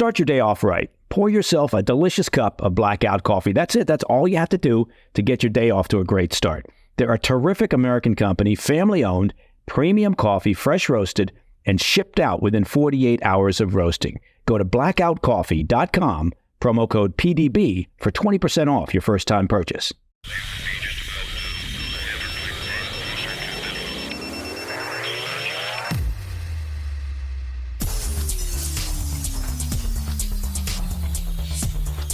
Start your day off right. Pour yourself a delicious cup of blackout coffee. That's it. That's all you have to do to get your day off to a great start. They're a terrific American company, family-owned, premium coffee, fresh roasted, and shipped out within 48 hours of roasting. Go to blackoutcoffee.com, promo code PDB for 20% off your first-time purchase.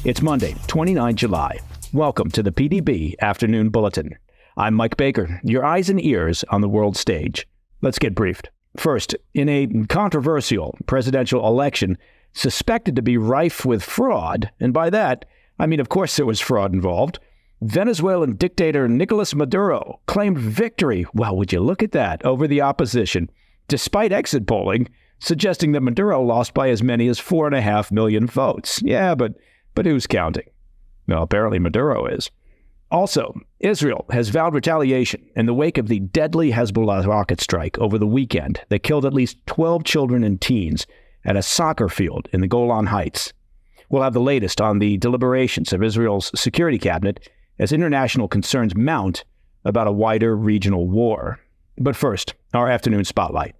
It's Monday, 29 July. Welcome to the PDB Afternoon Bulletin. I'm Mike Baker, your eyes and ears on the world stage. Let's get briefed. First, in a controversial presidential election suspected to be rife with fraud, and by that, I mean, of course there was fraud involved, Venezuelan dictator Nicolás Maduro claimed victory, well, would you look at that, over the opposition, despite exit polling suggesting that Maduro lost by as many as 4.5 million votes. Yeah, but who's counting? Well, apparently Maduro is. Also, Israel has vowed retaliation in the wake of the deadly Hezbollah rocket strike over the weekend that killed at least 12 children and teens at a soccer field in the Golan Heights. We'll have the latest on the deliberations of Israel's security cabinet as international concerns mount about a wider regional war. But first, our afternoon spotlight.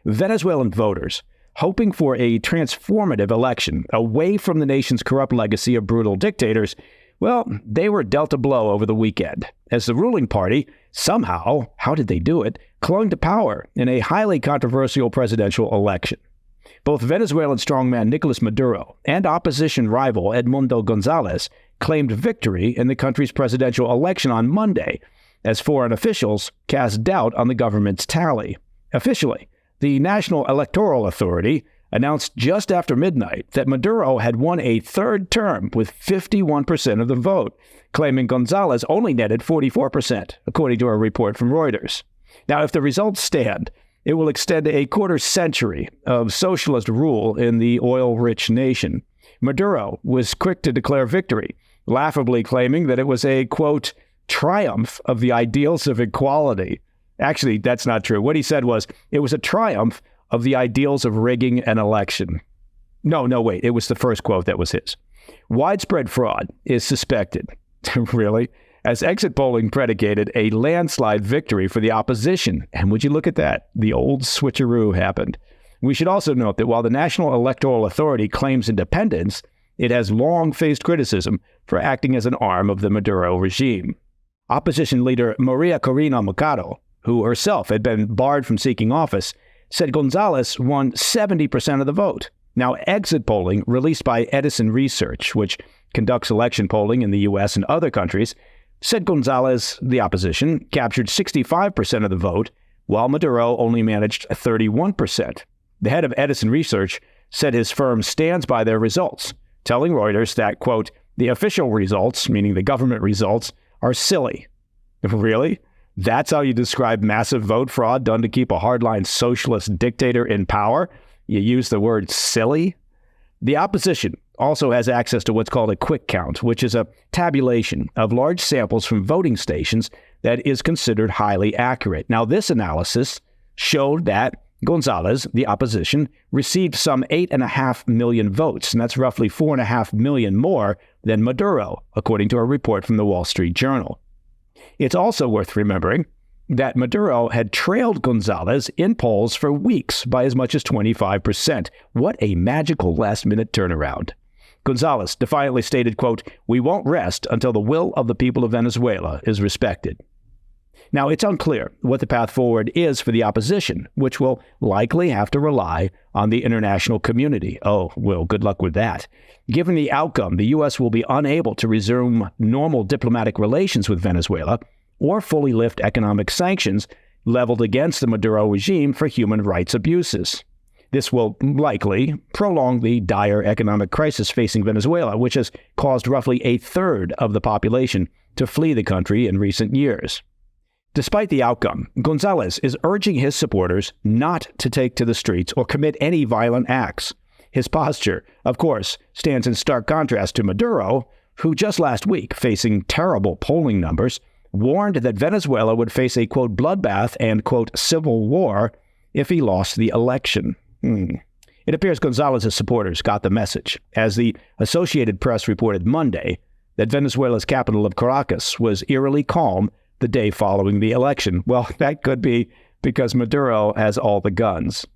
Venezuelan voters, hoping for a transformative election away from the nation's corrupt legacy of brutal dictators, well, they were dealt a blow over the weekend as the ruling party somehow, how did they do it, clung to power in a highly controversial presidential election. Both Venezuelan strongman Nicolás Maduro and opposition rival Edmundo González claimed victory in the country's presidential election on Monday as foreign officials cast doubt on the government's tally. Officially, the National Electoral Authority announced just after midnight that Maduro had won a third term with 51% of the vote, claiming González only netted 44%, according to a report from Reuters. Now, if the results stand, it will extend a quarter century of socialist rule in the oil-rich nation. Maduro was quick to declare victory, laughably claiming that it was a, quote, triumph of the ideals of equality. Actually, that's not true. What he said was, it was a triumph of the ideals of rigging an election. No, wait. It was the first quote that was his. Widespread fraud is suspected, really, as exit polling predicated a landslide victory for the opposition. And would you look at that? The old switcheroo happened. We should also note that while the National Electoral Authority claims independence, it has long faced criticism for acting as an arm of the Maduro regime. Opposition leader Maria Corina Machado, who herself had been barred from seeking office, said González won 70% of the vote. Now, exit polling released by Edison Research, which conducts election polling in the U.S. and other countries, said González, the opposition, captured 65% of the vote, while Maduro only managed 31%. The head of Edison Research said his firm stands by their results, telling Reuters that, quote, the official results, meaning the government results, are silly. Really? That's how you describe massive vote fraud done to keep a hardline socialist dictator in power? You use the word silly? The opposition also has access to what's called a quick count, which is a tabulation of large samples from voting stations that is considered highly accurate. Now, this analysis showed that González, the opposition, received some 8.5 million votes, and that's roughly 4.5 million more than Maduro, according to a report from the Wall Street Journal. It's also worth remembering that Maduro had trailed González in polls for weeks by as much as 25%. What a magical last-minute turnaround. González defiantly stated, quote, we won't rest until the will of the people of Venezuela is respected. Now, it's unclear what the path forward is for the opposition, which will likely have to rely on the international community. Oh, well, good luck with that. Given the outcome, the U.S. will be unable to resume normal diplomatic relations with Venezuela or fully lift economic sanctions leveled against the Maduro regime for human rights abuses. This will likely prolong the dire economic crisis facing Venezuela, which has caused roughly a third of the population to flee the country in recent years. Despite the outcome, González is urging his supporters not to take to the streets or commit any violent acts. His posture, of course, stands in stark contrast to Maduro, who just last week, facing terrible polling numbers, warned that Venezuela would face a, quote, bloodbath and, quote, civil war if he lost the election. It appears Gonzalez's supporters got the message, as the Associated Press reported Monday that Venezuela's capital of Caracas was eerily calm the day following the election. Well, that could be because Maduro has all the guns.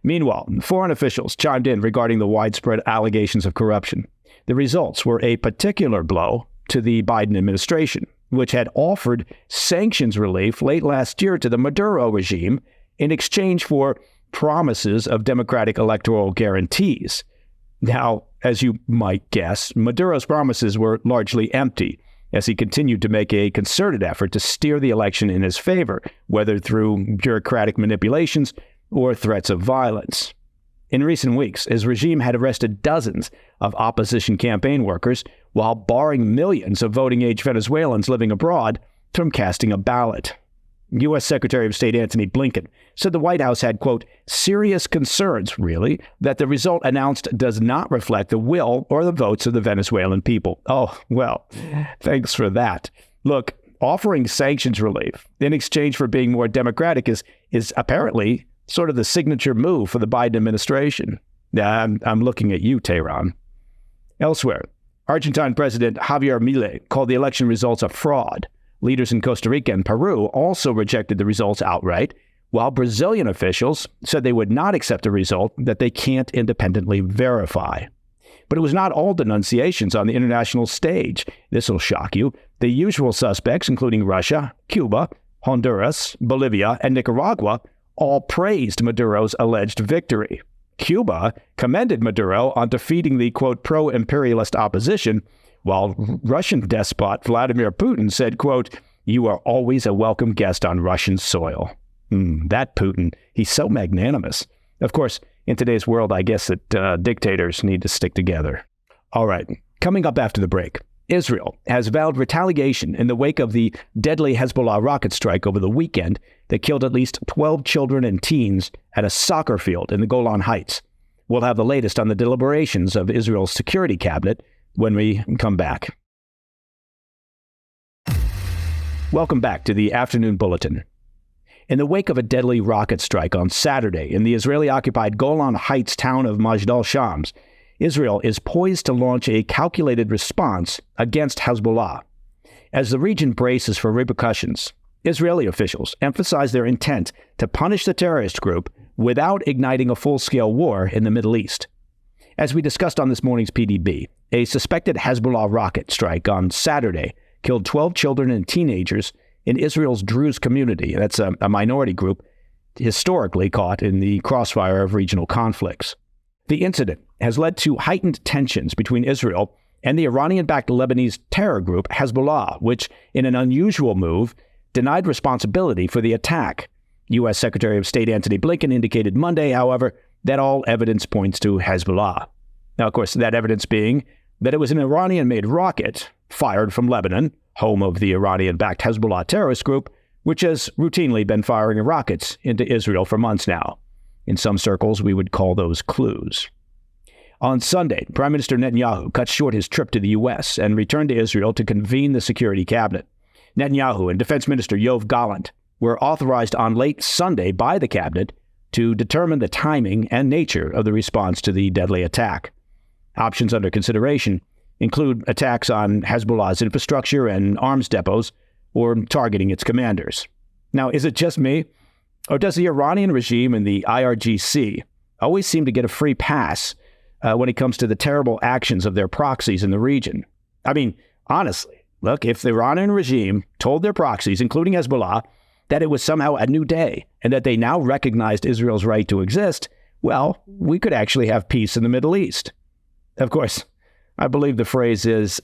Meanwhile, foreign officials chimed in regarding the widespread allegations of corruption. The results were a particular blow to the Biden administration, which had offered sanctions relief late last year to the Maduro regime in exchange for promises of democratic electoral guarantees. Now, as you might guess, Maduro's promises were largely empty, as he continued to make a concerted effort to steer the election in his favor, whether through bureaucratic manipulations or threats of violence. In recent weeks, his regime had arrested dozens of opposition campaign workers while barring millions of voting-age Venezuelans living abroad from casting a ballot. U.S. Secretary of State Antony Blinken said the White House had, quote, serious concerns, really, that the result announced does not reflect the will or the votes of the Venezuelan people. Oh, well, thanks for that. Look, offering sanctions relief in exchange for being more democratic is apparently sort of the signature move for the Biden administration. I'm looking at you, Tehran. Elsewhere, Argentine President Javier Milei called the election results a fraud. Leaders in Costa Rica and Peru also rejected the results outright, while Brazilian officials said they would not accept a result that they can't independently verify. But it was not all denunciations on the international stage. This will shock you. The usual suspects, including Russia, Cuba, Honduras, Bolivia, and Nicaragua, all praised Maduro's alleged victory. Cuba commended Maduro on defeating the, quote, pro-imperialist opposition, while Russian despot Vladimir Putin said, quote, you are always a welcome guest on Russian soil. That Putin, he's so magnanimous. Of course, in today's world, I guess that dictators need to stick together. All right, coming up after the break, Israel has vowed retaliation in the wake of the deadly Hezbollah rocket strike over the weekend that killed at least 12 children and teens at a soccer field in the Golan Heights. We'll have the latest on the deliberations of Israel's security cabinet when we come back. Welcome back to the Afternoon Bulletin. In the wake of a deadly rocket strike on Saturday in the Israeli-occupied Golan Heights town of Majdal Shams, Israel is poised to launch a calculated response against Hezbollah. As the region braces for repercussions, Israeli officials emphasize their intent to punish the terrorist group without igniting a full-scale war in the Middle East. As we discussed on this morning's PDB, a suspected Hezbollah rocket strike on Saturday killed 12 children and teenagers in Israel's Druze community. That's a minority group historically caught in the crossfire of regional conflicts. The incident has led to heightened tensions between Israel and the Iranian-backed Lebanese terror group Hezbollah, which, in an unusual move, denied responsibility for the attack. U.S. Secretary of State Antony Blinken indicated Monday, however, that all evidence points to Hezbollah. Now, of course, that evidence being that it was an Iranian-made rocket fired from Lebanon, home of the Iranian-backed Hezbollah terrorist group, which has routinely been firing rockets into Israel for months now. In some circles, we would call those clues. On Sunday, Prime Minister Netanyahu cut short his trip to the U.S. and returned to Israel to convene the security cabinet. Netanyahu and Defense Minister Yoav Gallant were authorized on late Sunday by the cabinet to determine the timing and nature of the response to the deadly attack. Options under consideration include attacks on Hezbollah's infrastructure and arms depots or targeting its commanders. Now, is it just me? Or does the Iranian regime and the IRGC always seem to get a free pass when it comes to the terrible actions of their proxies in the region? I mean, honestly, look, if the Iranian regime told their proxies, including Hezbollah, that it was somehow a new day and that they now recognized Israel's right to exist, well, we could actually have peace in the Middle East. Of course, I believe the phrase is,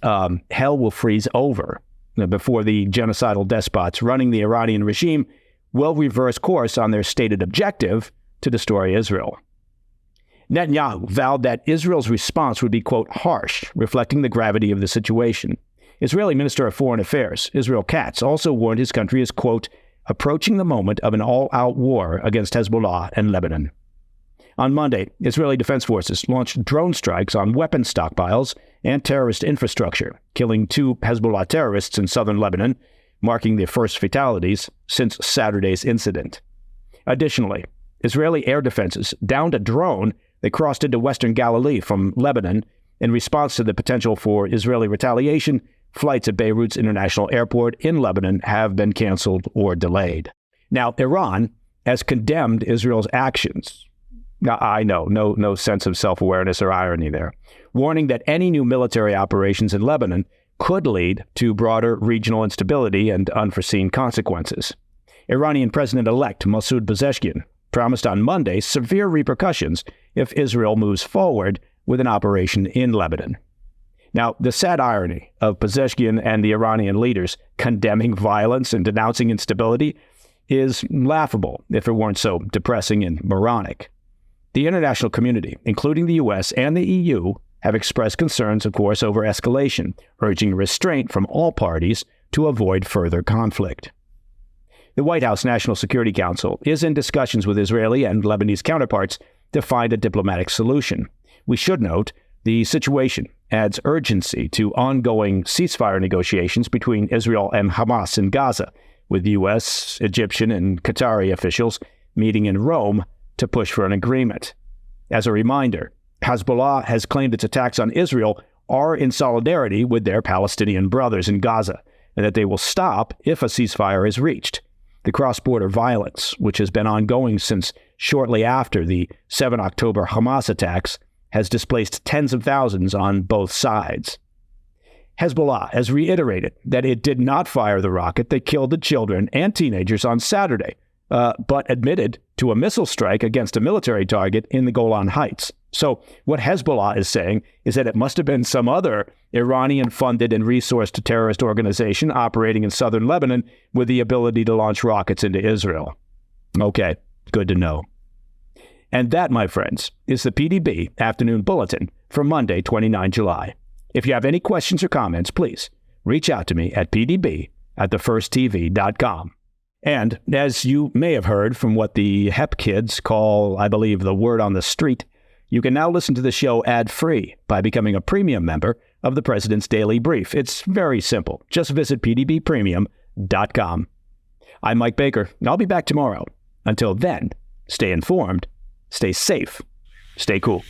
hell will freeze over before the genocidal despots running the Iranian regime will reverse course on their stated objective to destroy Israel. Netanyahu vowed that Israel's response would be, quote, harsh, reflecting the gravity of the situation. Israeli Minister of Foreign Affairs, Israel Katz, also warned his country is, quote, approaching the moment of an all-out war against Hezbollah and Lebanon. On Monday, Israeli Defense Forces launched drone strikes on weapons stockpiles and terrorist infrastructure, killing 2 Hezbollah terrorists in southern Lebanon, marking the first fatalities since Saturday's incident. Additionally, Israeli air defenses downed a drone They crossed into western Galilee from Lebanon. In response to the potential for Israeli retaliation, flights at Beirut's International Airport in Lebanon have been canceled or delayed. Now, Iran has condemned Israel's actions. Now, I know, no sense of self-awareness or irony there, warning that any new military operations in Lebanon could lead to broader regional instability and unforeseen consequences. Iranian President-elect Masoud Pezeshkian promised on Monday severe repercussions if Israel moves forward with an operation in Lebanon. Now, the sad irony of Pezeshkian and the Iranian leaders condemning violence and denouncing instability is laughable if it weren't so depressing and moronic. The international community, including the U.S. and the EU, have expressed concerns, of course, over escalation, urging restraint from all parties to avoid further conflict. The White House National Security Council is in discussions with Israeli and Lebanese counterparts to find a diplomatic solution. We should note the situation adds urgency to ongoing ceasefire negotiations between Israel and Hamas in Gaza, with U.S., Egyptian, and Qatari officials meeting in Rome to push for an agreement. As a reminder, Hezbollah has claimed its attacks on Israel are in solidarity with their Palestinian brothers in Gaza, and that they will stop if a ceasefire is reached. The cross-border violence, which has been ongoing since shortly after the 7 October Hamas attacks, has displaced tens of thousands on both sides. Hezbollah has reiterated that it did not fire the rocket that killed the children and teenagers on Saturday, but admitted to a missile strike against a military target in the Golan Heights. So what Hezbollah is saying is that it must have been some other Iranian-funded and resourced terrorist organization operating in southern Lebanon with the ability to launch rockets into Israel. Okay, good to know. And that, my friends, is the PDB Afternoon Bulletin for Monday, 29 July. If you have any questions or comments, please reach out to me at pdb@thefirsttv.com. And as you may have heard from what the HEP kids call, I believe, the word on the street, you can now listen to the show ad-free by becoming a premium member of the President's Daily Brief. It's very simple. Just visit pdbpremium.com. I'm Mike Baker, and I'll be back tomorrow. Until then, stay informed, stay safe, stay cool.